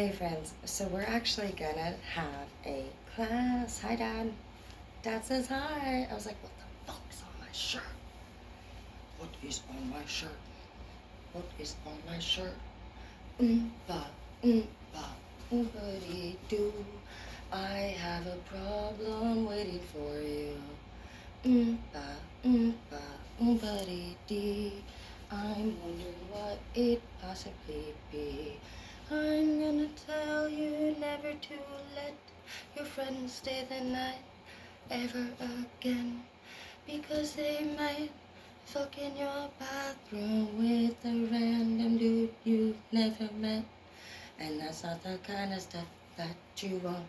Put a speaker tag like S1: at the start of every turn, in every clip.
S1: Hey friends, so we're actually gonna have a class. Hi Dad. Dad says hi. I was like, what the fuck's on my shirt? What is on my shirt? What is on my shirt? Ba, ba, oompa doo. I have a problem waiting for you. Ba, ba, oompa dee. I'm wondering what it possibly be. I'm gonna tell you never to let your friends stay the night ever again, because they might fuck in your bathroom with a random dude you've never met. And that's not the kind of stuff that you want.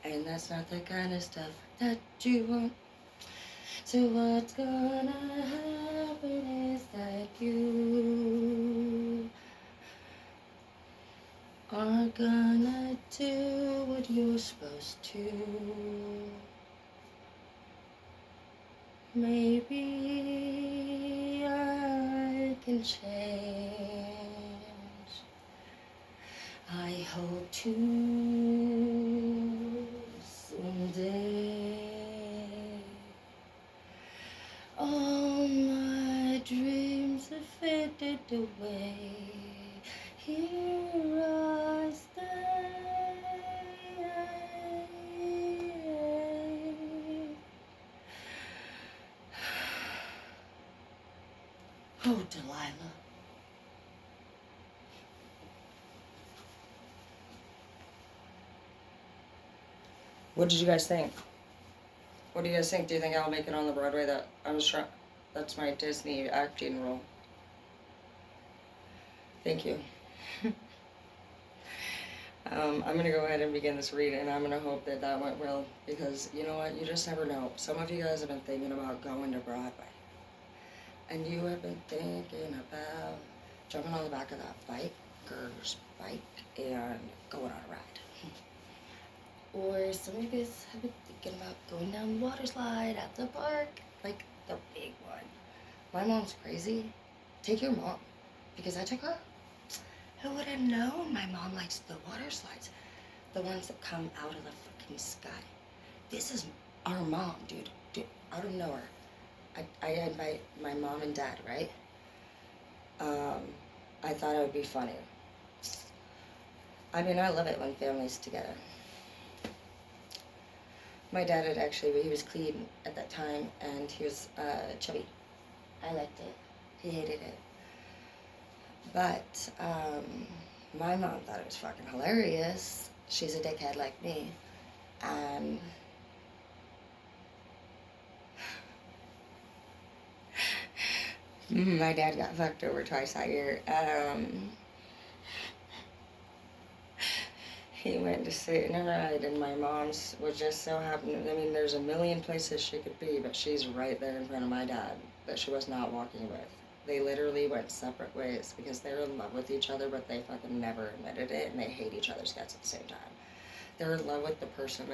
S1: And that's not the kind of stuff that you want. So what's gonna happen is that you are gonna do what you're supposed to. Maybe I can change. I hope to someday. All my dreams have faded away. Here I stay. Oh, Delilah. What did you guys think? What do you guys think? Do you think I'll make it on the Broadway? That I was trying. That's my Disney acting role. Thank you. I'm gonna go ahead and begin this read, and I'm gonna hope that that went well, because you know what? You just never know. Some of you guys have been thinking about going to Broadway, and you have been thinking about jumping on the back of that biker's bike and going on a ride. Or some of you guys have been thinking about going down the water slide at the park, like the big one. My mom's crazy. Take your mom, because I took her. Who would have known my mom likes the water slides? The ones that come out of the fucking sky. This is our mom, dude. Out of nowhere. I had my mom and dad, right? I thought it would be funny. I mean, I love it when families together. My dad had actually, he was clean at that time, and he was chubby. I liked it. He hated it. But my mom thought it was fucking hilarious. She's a dickhead like me. And my dad got fucked over twice that year. He went to sit in a ride, and my mom's was just so happened. I mean, there's a million places she could be, but she's right there in front of my dad that she was not walking with. They literally went separate ways because they're in love with each other, but they fucking never admitted it, and they hate each other's guts at the same time. They're in love with the person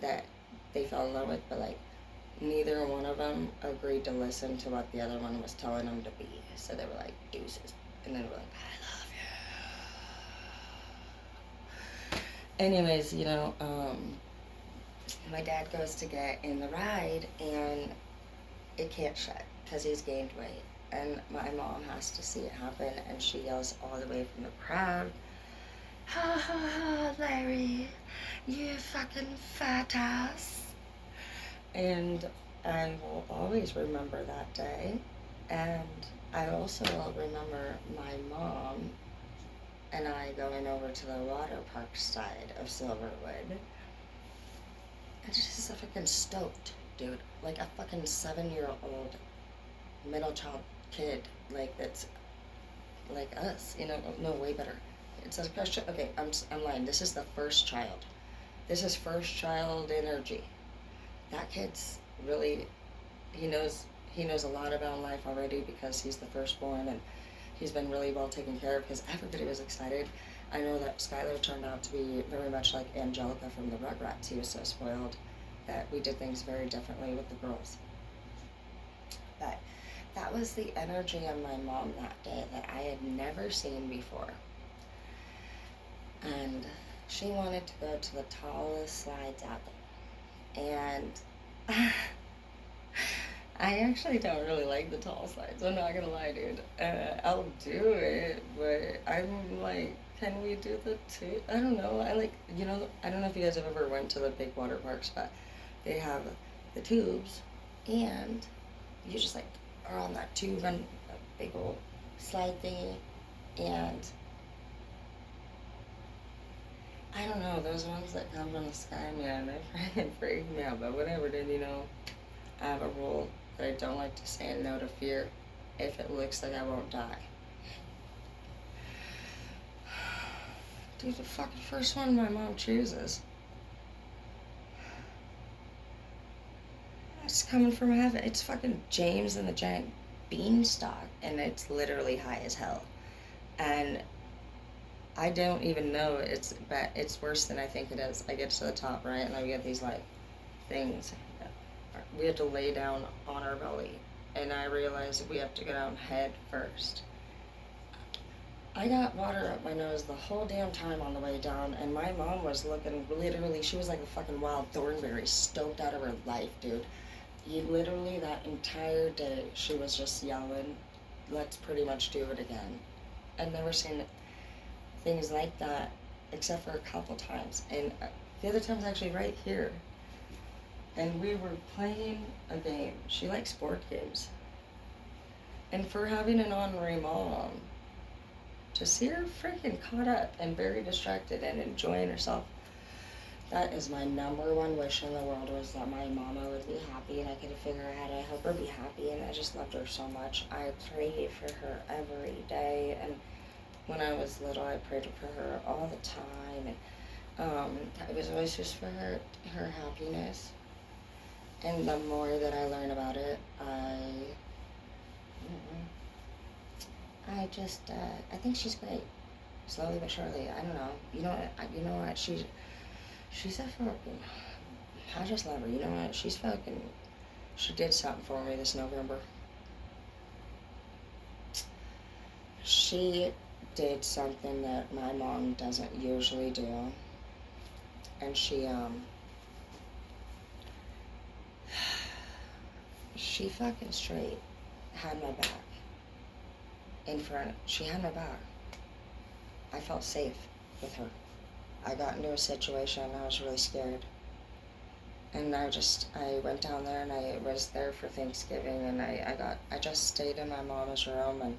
S1: that they fell in love with, but like neither one of them agreed to listen to what the other one was telling them to be. So they were like deuces, and then we're like, I love you. Anyways, my dad goes to get in the ride, and it can't shut because he's gained weight. And my mom has to see it happen, and she yells all the way from the crowd, ha ha ha, Larry, you fucking fat ass. And I will always remember that day. And I also will remember my mom and I going over to the water park side of Silverwood. And she's a fucking stoked, dude. Like a fucking 7-year-old middle child kid, like that's like us, no, way better. It's a question. Okay, I'm lying. This is the first child. This is first child energy. That kid's really, he knows a lot about life already because he's the firstborn, and he's been really well taken care of because everybody was excited. I know that Skylar turned out to be very much like Angelica from the Rugrats. He was so spoiled that we did things very differently with the girls. But that was the energy of my mom that day that I had never seen before. And she wanted to go to the tallest slides out there. And I actually don't really like the tall slides. I'm not gonna lie, dude. I'll do it, but I'm like, can we do the two? I don't know. I like, I don't know if you guys have ever went to the big water parks, but they have the tubes, and you just like are on that tube and a big old slide thingy, and I don't know, those ones that come from the sky, man, they freaking freak me out. But whatever, dude, I have a rule that I don't like to say no to fear if it looks like I won't die. Dude, the fucking first one my mom chooses. It's coming from heaven. It's fucking James and the Giant Beanstalk, and it's literally high as hell. And I don't even know it's bad. It's worse than I think it is. I get to the top, right, and I get these like things. We have to lay down on our belly, and I realize we have to go down head first. I got water up my nose the whole damn time on the way down, and my mom was looking literally, she was like a fucking wild thornberry, stoked out of her life, dude. Literally that entire day, she was just yelling, let's pretty much do it again. I'd never seen things like that except for a couple times, and the other time's actually right here. And we were playing a game. She likes board games. And for having an honorary mom, to see her freaking caught up and very distracted and enjoying herself, that is my number one wish in the world, was that my mama would be happy and I could figure out how to help her be happy. And I just loved her so much. I prayed for her every day, and when I was little I prayed for her all the time, and it was always just for her happiness. And the more that I learn about it, I think she's great. Slowly but surely. I don't know. You know what? She's a fucking. I just love her. You know what? She's fucking. She did something for me this November. She did something that my mom doesn't usually do, and she fucking straight had my back in front. She had my back. I felt safe with her. I got into a situation and I was really scared. And I went down there and I was there for Thanksgiving, and I just stayed in my mom's room, and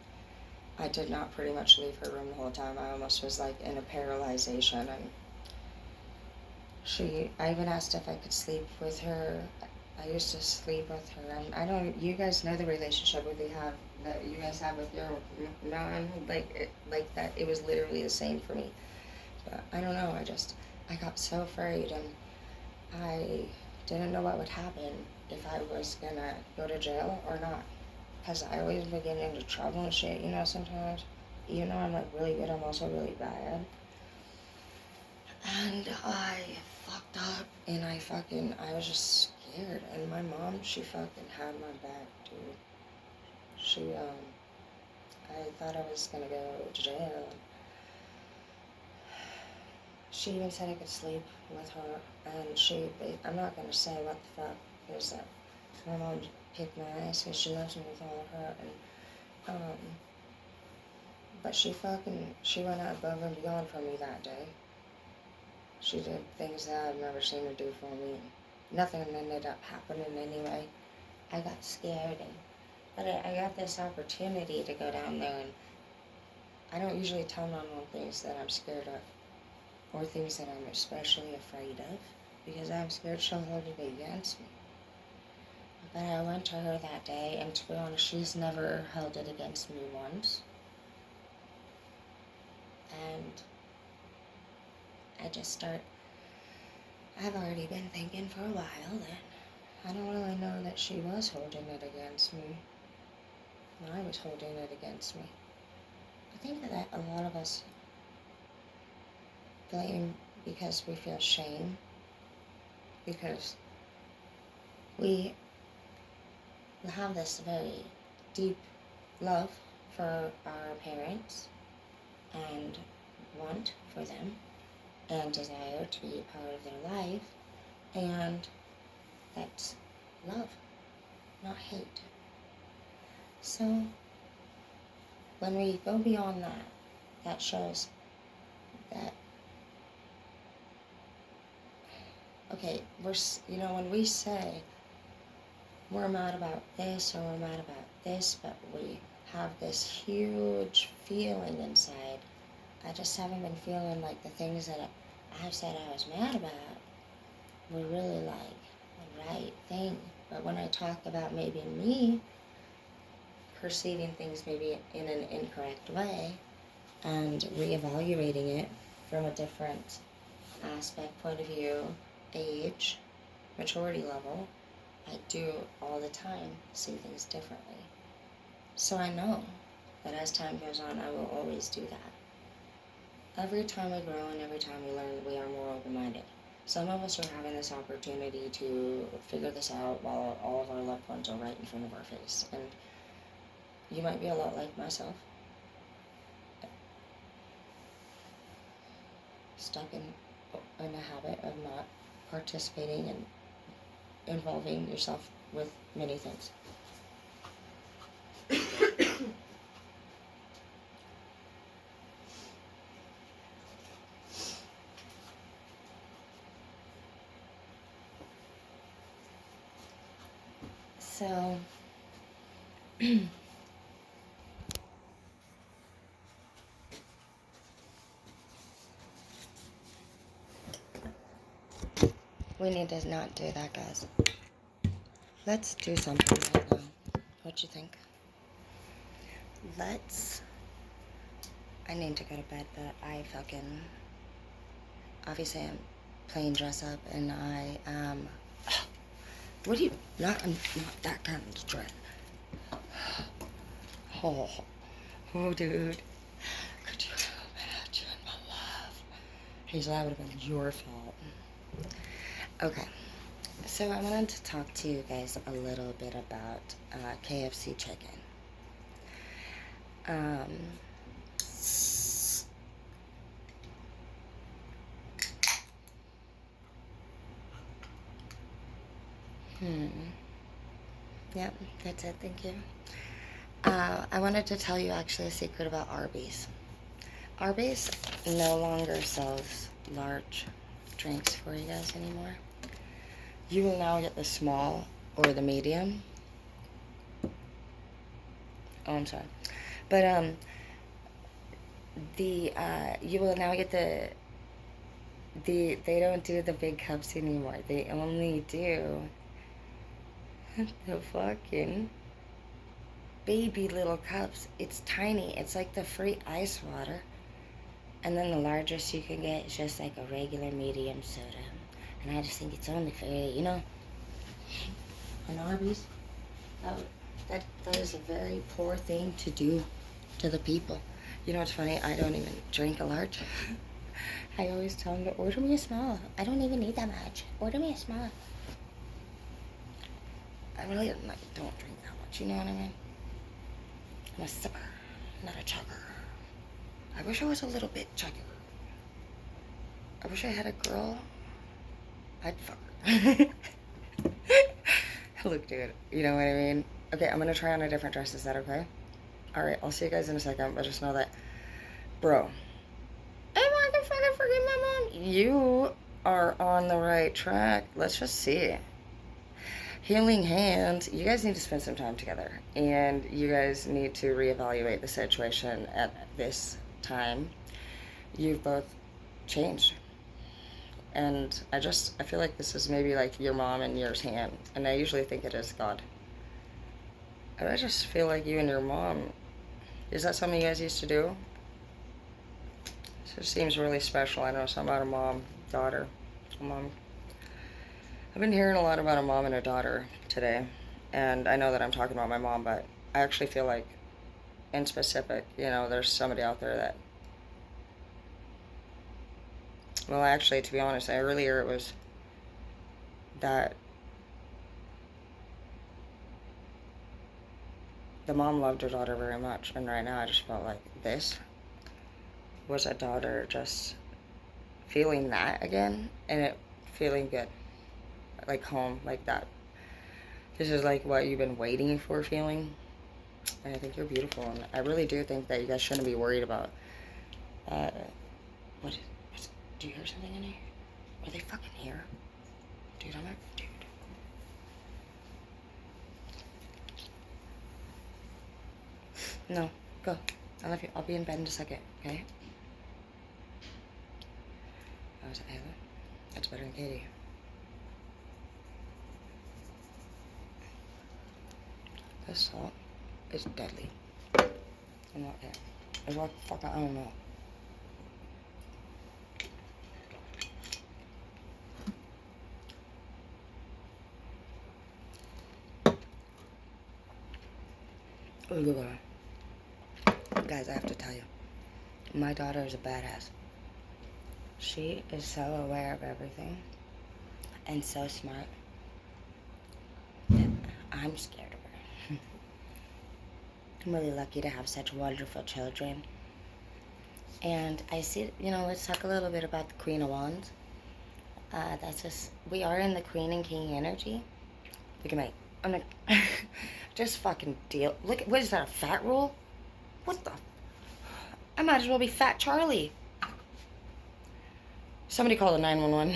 S1: I did not pretty much leave her room the whole time. I almost was like in a paralyzation, and I even asked if I could sleep with her. I used to sleep with her, and you guys know the relationship that you guys have with your mom, like that. It was literally the same for me. But I don't know, I got so afraid, and I didn't know what would happen, if I was gonna go to jail or not. Because I always would get into trouble and shit, sometimes. Even though I'm like really good, I'm also really bad. And I fucked up, and I was just scared. And my mom, she fucking had my back, dude. I thought I was gonna go to jail. She even said I could sleep with her, and I'm not gonna say what the fuck, because my mom kicked my ass because she loves me with all her heart, and, but she went out above and beyond for me that day. She did things that I've never seen her do for me. Nothing ended up happening anyway. I got scared, but I got this opportunity to go down there, and I don't usually tell my mom things that I'm scared of, or things that I'm especially afraid of, because I'm scared she'll hold it against me. But I went to her that day, and to be honest, she's never held it against me once. And I've already been thinking for a while that I don't really know that she was holding it against me. I was holding it against me. I think that a lot of us blame because we feel shame, because we have this very deep love for our parents and want for them, and desire to be part of their life, and that's love, not hate. So when we go beyond that, that shows that, okay, when we say we're mad about this or we're mad about this, but we have this huge feeling inside, I just haven't been feeling like the things that I said I was mad about were really like the right thing. But when I talk about maybe me perceiving things maybe in an incorrect way and reevaluating it from a different aspect, point of view, age, maturity level, I do all the time see things differently. So I know that as time goes on, I will always do that. Every time we grow and every time we learn, we are more open-minded. Some of us are having this opportunity to figure this out while all of our loved ones are right in front of our face. And you might be a lot like myself, stuck in a habit of not participating and involving yourself with many things. So we need to not do that, guys. Let's do something right now. What you think? I need to go to bed, but obviously I'm playing dress up, and I'm not that kind of dress. Oh, dude. Could you imagine my love? Hazel, that would have been your fault. Okay, so I wanted to talk to you guys a little bit about KFC chicken. Yep, that's it, thank you. I wanted to tell you actually a secret about Arby's. Arby's no longer sells large drinks for you guys anymore. You will now get the small or the medium. Oh, I'm sorry. But, you will now get they don't do the big cups anymore. They only do the fucking baby little cups. It's tiny. It's like the free ice water. And then the largest you can get is just like a regular medium soda. And I just think it's only fair, And Arby's, that is a very poor thing to do to the people. You know what's funny? I don't even drink a large. I always tell them to order me a small. I don't even need that much. Order me a small. I really don't drink that much, you know what I mean? I'm a sipper, not a chugger. I wish I was a little bit chugger. I wish I had a girl. I'd fuck her. Look, dude, you know what I mean? Okay, I'm gonna try on a different dress. Is that okay? Alright, I'll see you guys in a second, but just know that, bro, if I can fucking forgive my mom, you are on the right track. Let's just see. Healing hands, you guys need to spend some time together, and you guys need to reevaluate the situation at this time. You've both changed, and I feel like this is maybe like your mom and yours hand, and I usually think it is God. And I just feel like you and your mom, is that something you guys used to do? It just seems really special. I know something about a mom, daughter, a mom. I've been hearing a lot about a mom and a daughter today, and I know that I'm talking about my mom, but I actually feel like, in specific, there's somebody out there that, well, actually, to be honest, earlier it was that the mom loved her daughter very much, and right now I just felt like this was a daughter just feeling that again and it feeling good, like home, like that. This is like what you've been waiting for feeling. And I think you're beautiful, and I really do think that you guys shouldn't be worried about. Uh, what? Do you hear something in here? Are they fucking here, dude? I'm not, dude. No, go. I love you. I'll be in bed in a second. Okay. Oh, is it Ava? That's better than Katie. This salt is deadly. I'm not there. It's like fucking, I don't know. Oh, good God. Guys, I have to tell you, my daughter is a badass. She is so aware of everything and so smart. I'm scared of her. I'm really lucky to have such wonderful children. And I see, let's talk a little bit about the Queen of Wands. That's just, we are in the Queen and King energy. Look at me. I'm like, just fucking deal. Look, what is that, a fat roll? What the? I might as well be Fat Charlie. Somebody call the 911.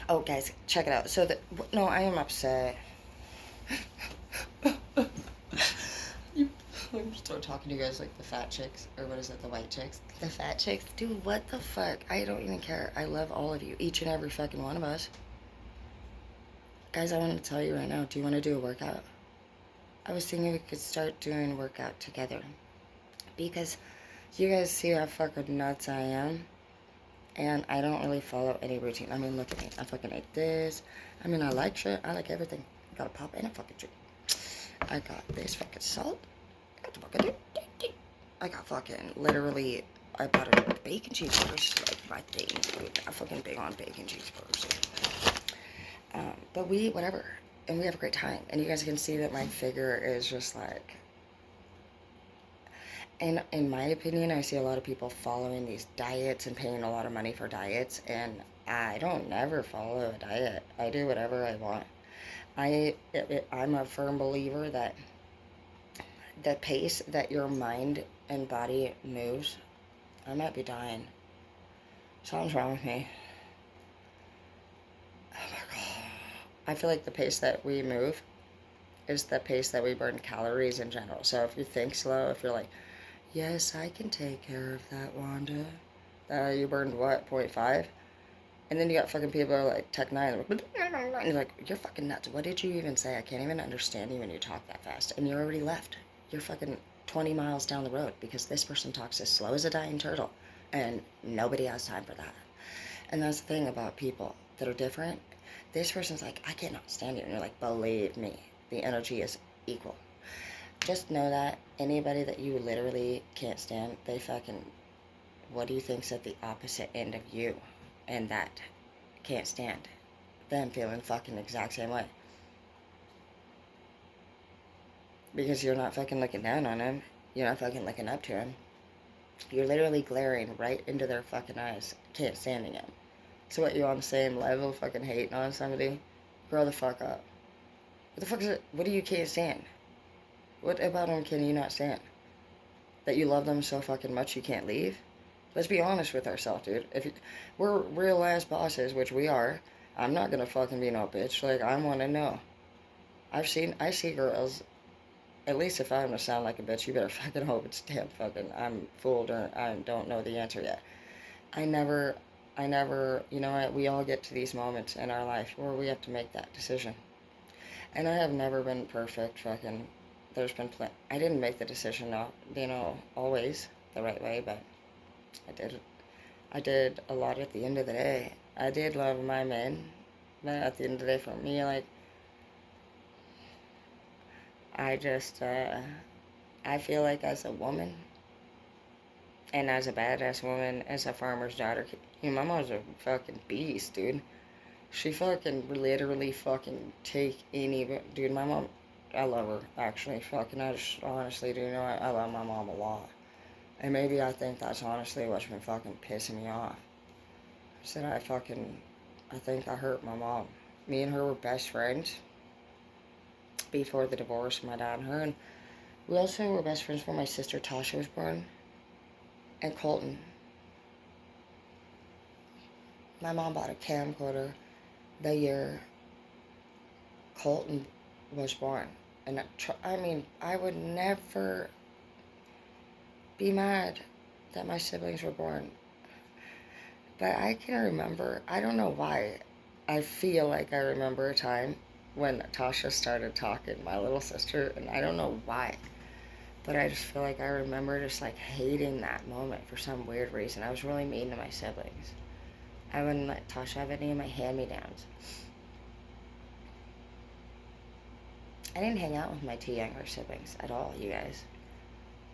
S1: Oh, guys, check it out. So, no, I am upset. I'm still talking to you guys like the fat chicks, or what is it, the white chicks? The fat chicks? Dude, what the fuck? I don't even care. I love all of you, each and every fucking one of us. Guys, I want to tell you right now, do you want to do a workout? I was thinking we could start doing a workout together. Because you guys see how fucking nuts I am. And I don't really follow any routine. I mean, look at me. I fucking ate this. I mean, I like shit. I like everything. I got a pop and a fucking drink. I got this fucking salt. I got fucking, literally, I bought a bacon cheeseburgers, like my thing, dude. I'm fucking big on bacon cheeseburgers. But whatever, and we have a great time. And you guys can see that my figure is just like, and in my opinion, I see a lot of people following these diets and paying a lot of money for diets, and I don't never follow a diet. I do whatever I want. I'm a firm believer that the pace that your mind and body moves, I might be dying. Something's wrong with me. Oh my God. I feel like the pace that we move is the pace that we burn calories in general. So if you think slow, if you're like, yes, I can take care of that, Wanda. You burned what, 0.5? And then you got fucking people who are like Tech 9, and you're like, you're fucking nuts. What did you even say? I can't even understand you when you talk that fast. And you're already left. You're fucking 20 miles down the road because this person talks as slow as a dying turtle. And nobody has time for that. And that's the thing about people that are different. This person's like, I cannot stand you. And you're like, believe me, the energy is equal. Just know that anybody that you literally can't stand, they fucking, what do you think's at the opposite end of you? And that can't stand them feeling fucking exact same way. Because you're not fucking looking down on them. You're not fucking looking up to them. You're literally glaring right into their fucking eyes, can't standing them. So what, you on the same level fucking hating on somebody? Grow the fuck up. What the fuck is it? What do you can't stand? What about them can you not stand? That you love them so fucking much you can't leave? Let's be honest with ourselves, dude. We're real ass bosses, which we are, I'm not gonna fucking be no bitch. Like, I wanna know. I see girls, at least if I'm gonna sound like a bitch, you better fucking hope it's damn fucking, I'm fooled or I don't know the answer yet. I never, you know what, we all get to these moments in our life where we have to make that decision. And I have never been perfect, fucking, there's been I didn't make the decision, always the right way, but I did a lot at the end of the day. I did love my men, but at the end of the day, for me, like, I just, I feel like as a woman, and as a badass woman, as a farmer's daughter, my mom's a fucking beast, dude. She fucking literally fucking take any, dude, my mom, I love her, actually, fucking, I just honestly do I love my mom a lot. And maybe I think that's honestly what's been fucking pissing me off. said I think I hurt my mom. Me and her were best friends before the divorce, my dad and her. And we also were best friends when my sister Tasha was born. And Colton. My mom bought a camcorder the year Colton was born. And I would never be mad that my siblings were born. But I can remember, I don't know why, I feel like I remember a time when Tasha started talking, my little sister, and I don't know why. But I just feel like I remember just like hating that moment for some weird reason. I was really mean to my siblings. I wouldn't let Tasha have any of my hand-me-downs. I didn't hang out with my two younger siblings at all, you guys.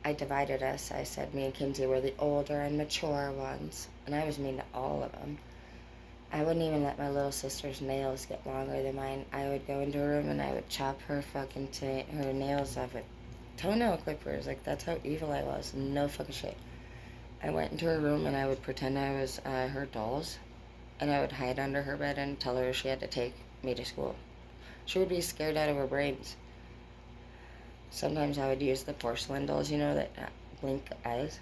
S1: I divided us. I said me and Kinsey were the older and mature ones, and I was mean to all of them. I wouldn't even let my little sister's nails get longer than mine. I would go into her room and I would chop her her nails off with toenail clippers. Like, that's how evil I was. No fucking shit. I went into her room and I would pretend I was her dolls, and I would hide under her bed and tell her she had to take me to school. She would be scared out of her brains. Sometimes I would use the porcelain dolls, that blink eyes,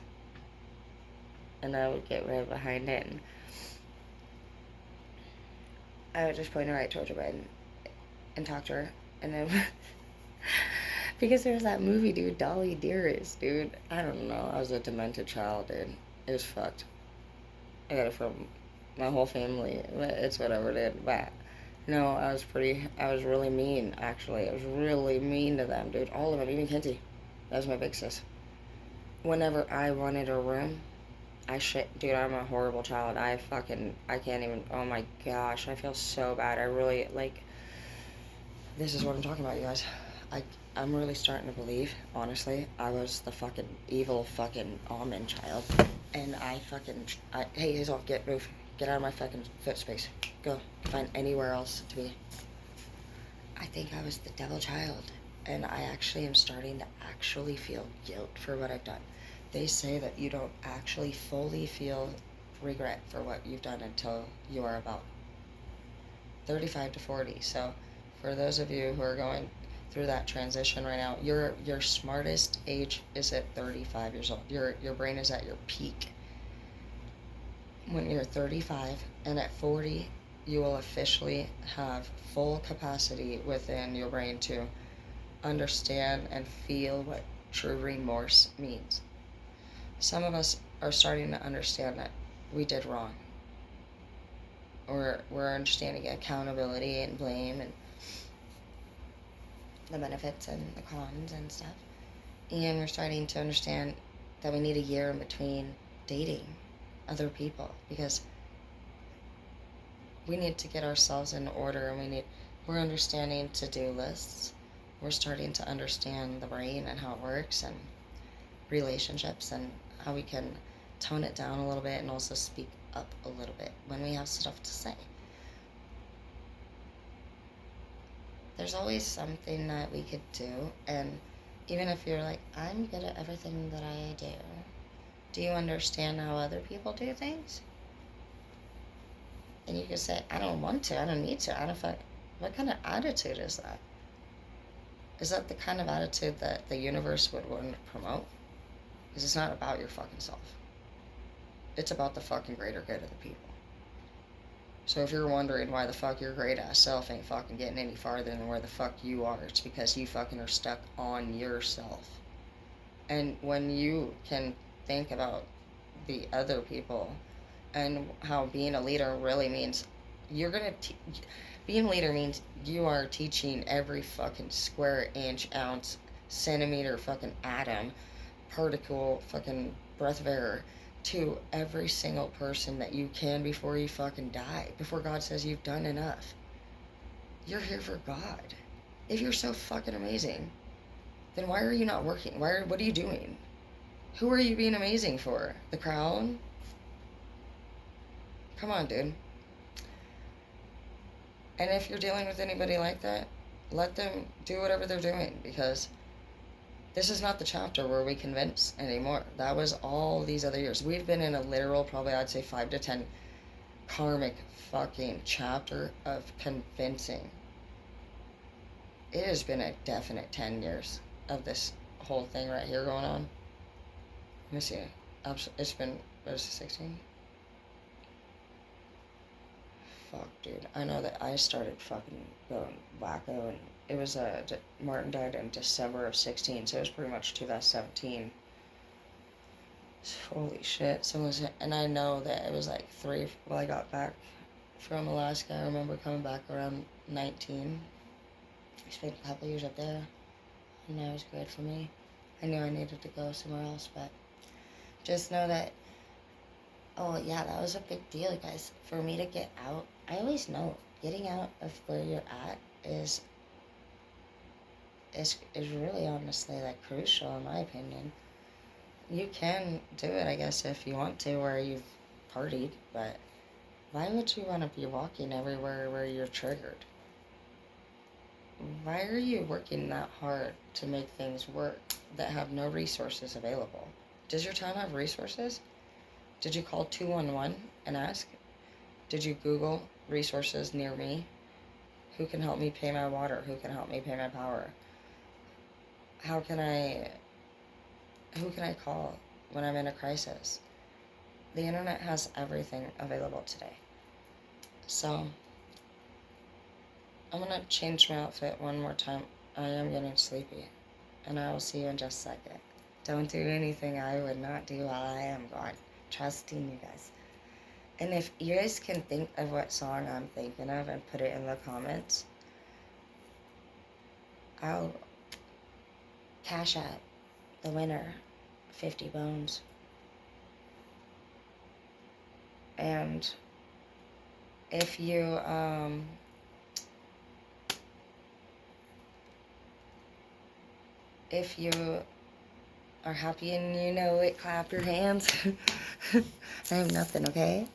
S1: and I would get right behind it, and I would just point her right towards her bed and talk to her, and then because there was that movie, dude, Dolly Dearest, dude. I don't know. I was a demented child, dude. It was fucked. I got it from my whole family. It's whatever, dude. But no, I was really mean, actually. I was really mean to them, dude. All of them, even Kinsey. That was my big sis. Whenever I wanted a room, dude, I'm a horrible child. I can't even, oh my gosh, I feel so bad. I really, this is what I'm talking about, you guys. I'm really starting to believe, honestly, I was the fucking evil fucking almond child. And hey, Hazel, move. Get out of my fucking foot space. Go. Find anywhere else to be. I think I was the devil child. And I actually am starting to actually feel guilt for what I've done. They say that you don't actually fully feel regret for what you've done until you are about 35 to 40. So for those of you who are going through that transition right now, your smartest age is at 35 years old. Your brain is at your peak when you're 35, and at 40 you will officially have full capacity within your brain to understand and feel what true remorse means. Some of us are starting to understand that we did wrong. We're understanding accountability and blame and the benefits and the cons and stuff. And we're starting to understand that we need a year in between dating other people, because we need to get ourselves in order, and we're understanding to-do lists. We're starting to understand the brain and how it works, and relationships, and how we can tone it down a little bit and also speak up a little bit when we have stuff to say. There's always something that we could do, and even if you're like, I'm good at everything that I do you understand how other people do things? And you can say, I don't want to, I don't need to, what kind of attitude is that? Is that the kind of attitude that the universe would want to promote? Because it's not about your fucking self. It's about the fucking greater good of the people. So if you're wondering why the fuck your great ass self ain't fucking getting any farther than where the fuck you are, it's because you fucking are stuck on yourself. And when you can think about the other people and how being a leader really means being a leader means you are teaching every fucking square inch, ounce, centimeter, fucking atom, particle, fucking breath of air to every single person that you can before you fucking die, before God says you've done enough. You're here for God. If you're so fucking amazing, then why are you not working? What are you doing? Who are you being amazing for? The crowd? Come on, dude. And if you're dealing with anybody like that, let them do whatever they're doing, because this is not the chapter where we convince anymore. That was all these other years. We've been in a literal, probably I'd say 5 to 10 karmic fucking chapter of convincing. It has been a definite 10 years of this whole thing right here going on. Let me see. It's been, what is it, 16? Fuck, dude. I know that I started fucking going wacko, and it was, Martin died in December of 16, so it was pretty much 2017. Holy shit. So was it, and I know that it was like I got back from Alaska. I remember coming back around 19. I spent a couple years up there, and that was great for me. I knew I needed to go somewhere else, but just know that, oh yeah, that was a big deal, guys. For me to get out, I always know getting out of where you're at is really honestly like crucial in my opinion. You can do it, I guess, if you want to, where you've partied, but why would you want to be walking everywhere where you're triggered? Why are you working that hard to make things work that have no resources available? Does your town have resources? Did you call 211 and ask? Did you Google resources near me? Who can help me pay my water? Who can help me pay my power? Who can I call when I'm in a crisis? The internet has everything available today. So, I'm gonna change my outfit one more time. I am getting sleepy. And I will see you in just a second. Don't do anything I would not do while I am gone. Trusting you guys. And if you guys can think of what song I'm thinking of and put it in the comments, I'll cash out the winner 50 bones. And if you are happy and you know it, clap your hands. I have nothing, okay?